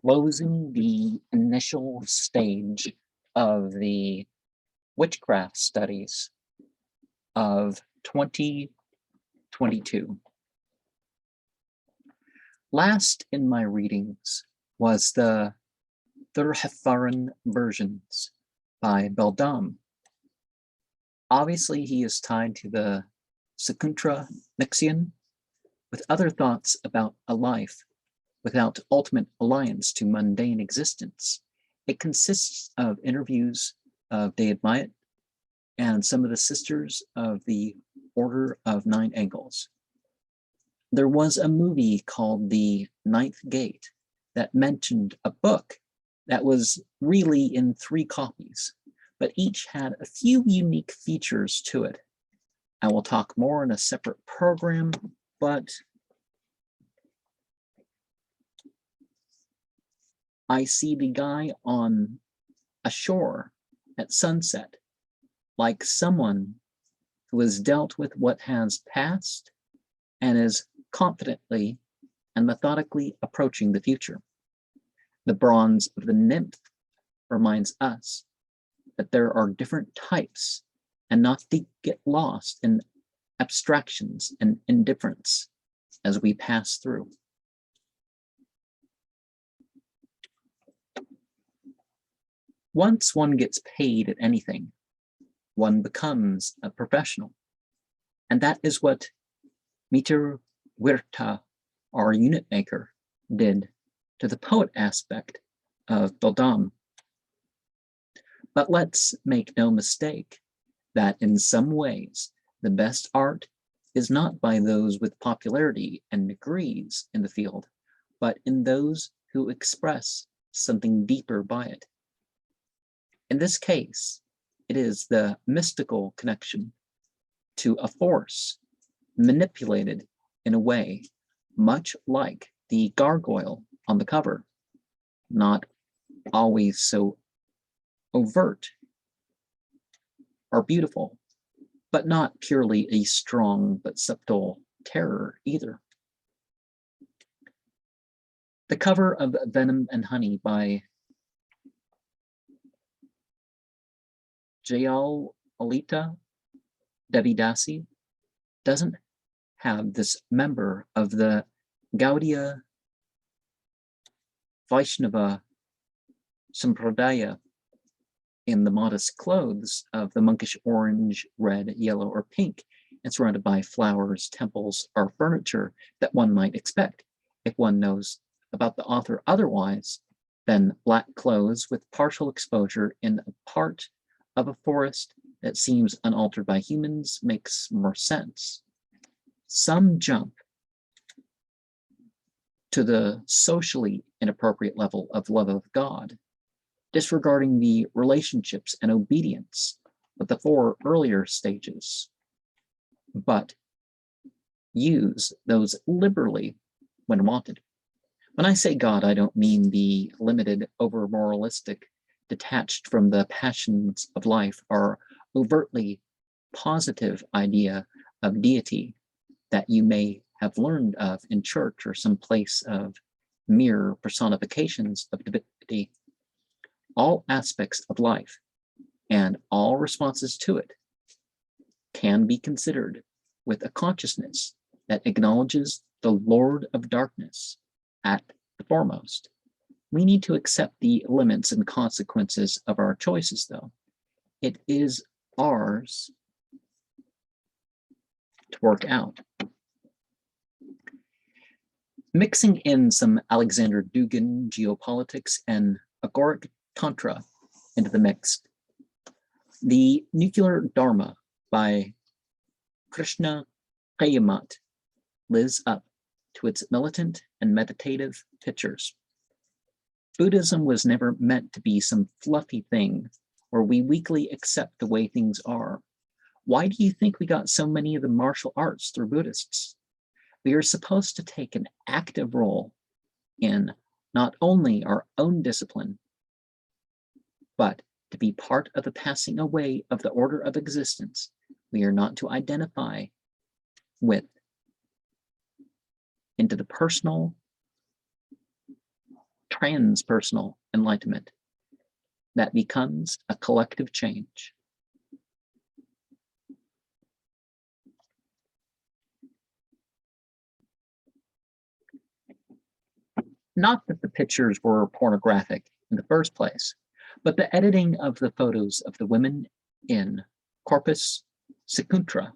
closing the initial stage of the witchcraft studies of 2022. Last in my readings was the Thurhfaran versions by Beldam. Obviously, he is tied to the Secuntra Nexion with other thoughts about a life without ultimate alliance to mundane existence. It consists of interviews of Jayalalita and some of the sisters of the Order of Nine Angles. There was a movie called The Ninth Gate that mentioned a book that was really in 3 copies, but each had a few unique features to it. I will talk more in a separate program, but I see the guy on a shore at sunset like someone who has dealt with what has passed and is confidently and methodically approaching the future. The bronze of the nymph reminds us that there are different types and not to get lost in abstractions and indifference as we pass through. Once one gets paid at anything, one becomes a professional. And that is what Meterwyrhta, our unit maker, did to the poet aspect of Beldam. But let's make no mistake that in some ways, the best art is not by those with popularity and degrees in the field, but in those who express something deeper by it. In this case, it is the mystical connection to a force manipulated in a way much like the gargoyle on the cover, not always so overt or beautiful, but not purely a strong but subtle terror either. The cover of Venom and Honey by Jayalalita, Devi Dasi, doesn't have this member of the Gaudiya Vaisnava Sampradaya in the modest clothes of the monkish orange, red, yellow, or pink, and surrounded by flowers, temples, or furniture that one might expect if one knows about the author otherwise than black clothes with partial exposure in a part of a forest that seems unaltered by humans makes more sense. Some jump to the socially inappropriate level of love of God, disregarding the relationships and obedience of the 4 earlier stages, but use those liberally when wanted. When I say God, I don't mean the limited, over-moralistic, detached from the passions of life or overtly positive idea of deity that you may have learned of in church or some place of mere personifications of divinity. All aspects of life and all responses to it can be considered with a consciousness that acknowledges the Lord of Darkness at the foremost. We need to accept the limits and consequences of our choices, though. It is ours to work out. Mixing in some Alexander Dugin geopolitics and agoric tantra into the mix, the Nuclear Dharma by Krishnaqayaamat lives up to its militant and meditative pictures. Buddhism was never meant to be some fluffy thing where we weakly accept the way things are. Why do you think we got so many of the martial arts through Buddhists? We are supposed to take an active role in not only our own discipline, but to be part of the passing away of the order of existence. We are not to identify with into the personal transpersonal enlightenment that becomes a collective change. Not that the pictures were pornographic in the first place, but the editing of the photos of the women in Corpus, Secuntra,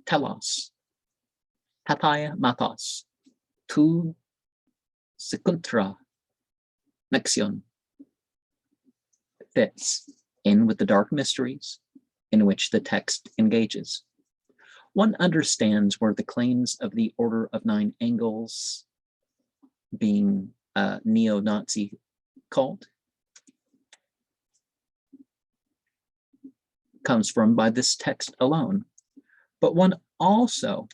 Telos, Pathei, Mathos, Secuntra, Nexion fits in with the dark mysteries in which the text engages. One understands where the claims of the Order of Nine Angles, being a neo-Nazi cult, comes from by this text alone. But one also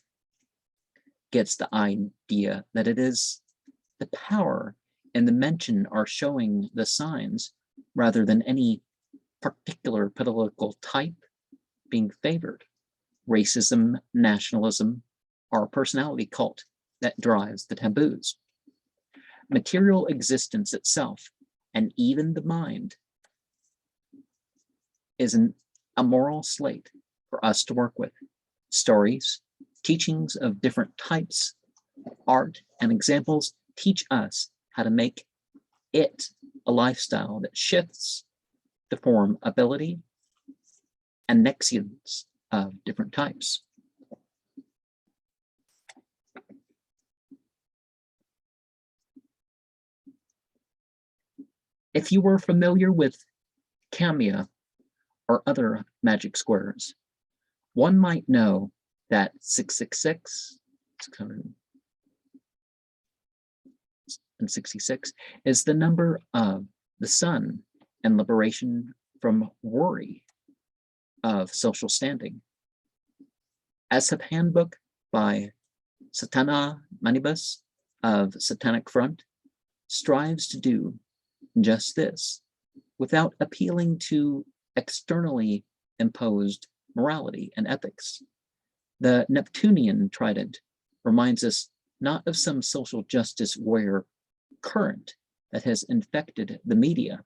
gets the idea that it is the power and the mention are showing the signs rather than any particular political type being favored. Racism, nationalism, or personality cult that drives the taboos. Material existence itself, and even the mind, is a moral slate for us to work with. Stories, teachings of different types, art, and examples teach us how to make it a lifestyle that shifts to form ability and Nexions of different types. If you were familiar with Camia or other magic squares, one might know that 666, 666 is the number of the sun and liberation from worry of social standing. As a handbook by Satanae Manibus of Satanic Front strives to do just this without appealing to externally imposed morality and ethics. The Neptunian trident reminds us not of some social justice warrior current that has infected the media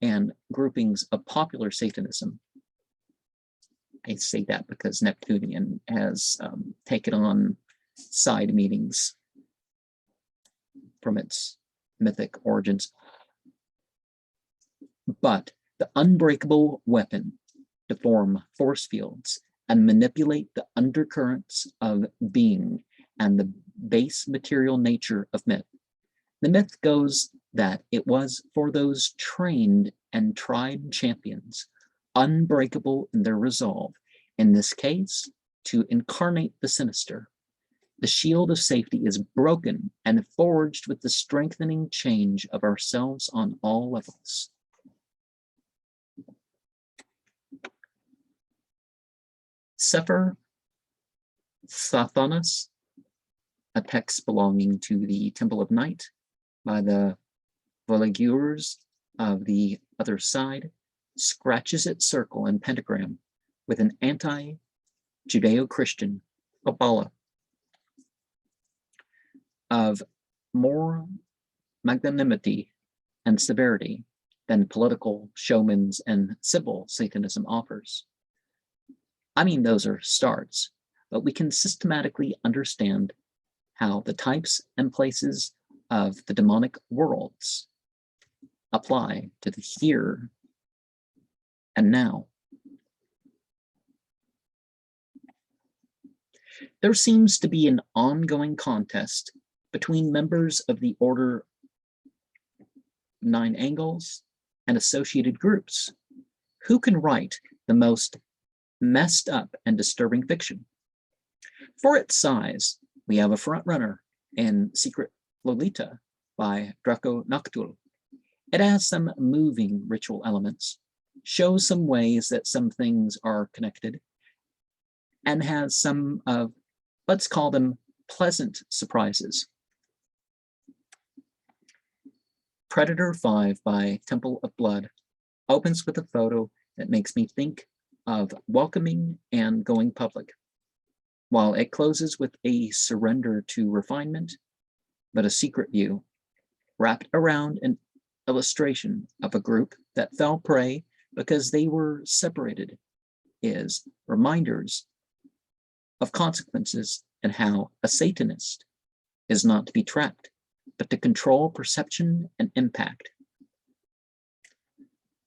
and groupings of popular Satanism. I say that because Neptunian has taken on side meanings from its mythic origins. But the unbreakable weapon to form force fields and manipulate the undercurrents of being and the base material nature of myth. The myth goes that it was for those trained and tried champions, unbreakable in their resolve, in this case, to incarnate the sinister. The shield of safety is broken and forged with the strengthening change of ourselves on all levels. Sepher, Sathanas, a text belonging to the Temple of Night by the Voligeurs of the other side, scratches its circle and pentagram with an anti-Judeo-Christian Kabbalah of more magnanimity and severity than political showmans and civil Satanism offers. I mean, those are starts, but we can systematically understand how the types and places of the demonic worlds apply to the here and now. There seems to be an ongoing contest between members of the Order Nine Angles and associated groups. Who can write the most messed up and disturbing fiction? For its size, we have a front runner in Secret Lolita by Draco Noktul. It has some moving ritual elements, shows some ways that some things are connected, and has some of, let's call them, pleasant surprises. Predator 5 by Temple of Blood opens with a photo that makes me think of welcoming and going public, while it closes with a surrender to refinement, but a secret view. wrapped around an illustration of a group that fell prey because they were separated, is reminders of consequences and how a Satanist is not to be trapped, but to control perception and impact.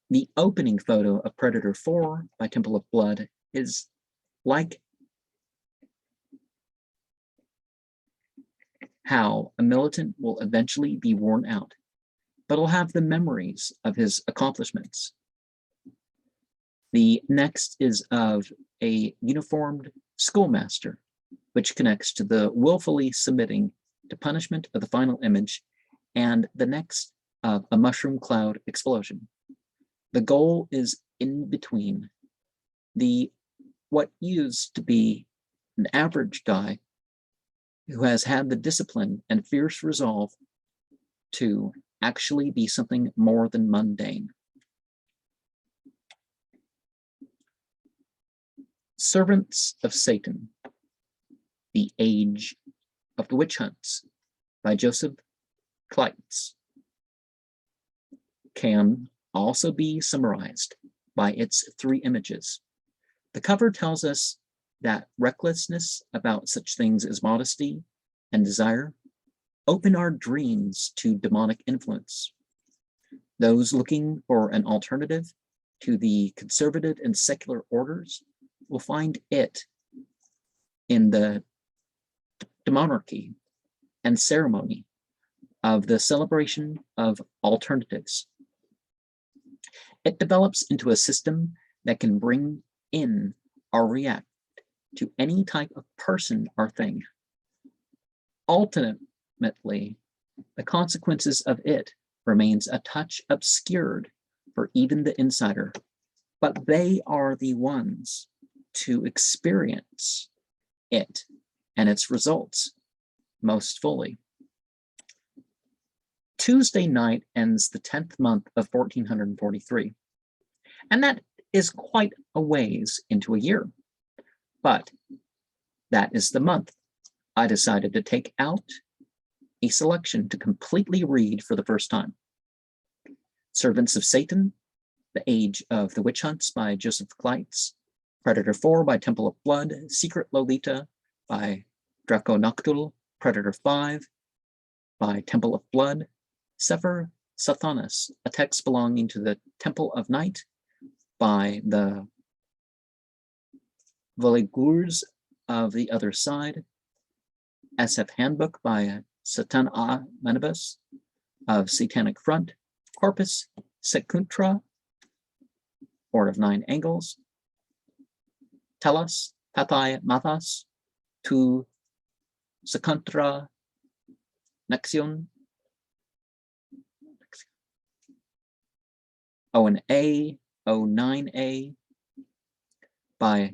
The opening photo of Predator 4 by Temple of Blood is like how a militant will eventually be worn out, but will have the memories of his accomplishments. The next is of a uniformed schoolmaster, which connects to the willfully submitting to punishment of the final image, and the next of a mushroom cloud explosion. The goal is in between. What used to be an average guy who has had the discipline and fierce resolve to actually be something more than mundane. Servants of Satan, The Age of the Witch Hunts by Joseph Klaits can also be summarized by its 3 images. The cover tells us that recklessness about such things as modesty and desire open our dreams to demonic influence. Those looking for an alternative to the conservative and secular orders will find it in the demonarchy and ceremony of the celebration of alternatives. It develops into a system that can bring in or react to any type of person or thing. Ultimately, the consequences of it remains a touch obscured for even the insider, but they are the ones to experience it and its results most fully. Tuesday night ends the 10th month of 1443, and that is quite a ways into a year, but that is the month I decided to take out a selection to completely read for the first time. Servants of Satan, The Age of the Witch Hunts by Joseph Klaits, Predator 4 by Temple of Blood, Secret Lolita by Draco Noktul, Predator 5 by Temple of Blood, Sepher, Sathanas, a text belonging to the Temple of Night by the Voligeurs of the Other Side, SF Handbook by Satanae Manibus of Satanic Front, Corpus, Secuntra, Order of 9 Angles, Telos, Pathei, Mathos, to Secuntra, Nexion, O&A, O9A by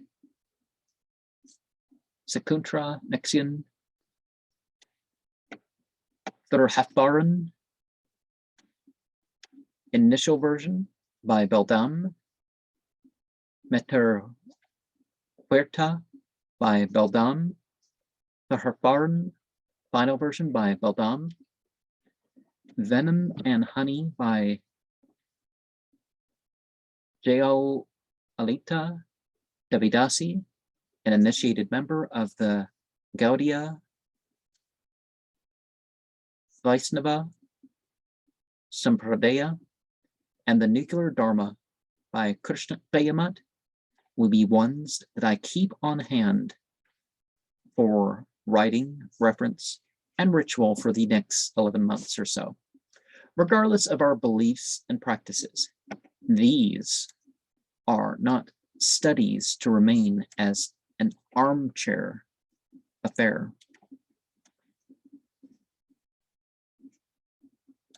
Secuntra, Nexion, Thurhfaran, initial version by Beldam, Meterwyrhta by Beldam, Thurhfaran, final version by Beldam, Venom and Honey by Jayalalita, Devi, Dasi, an initiated member of the Gaudiya, Vaisnava, Sampradaya, and the nuclear Dharma by Krishnaqayaamat will be ones that I keep on hand for writing, reference, and ritual for the next 11 months or so. Regardless of our beliefs and practices, these are not studies to remain as an armchair affair.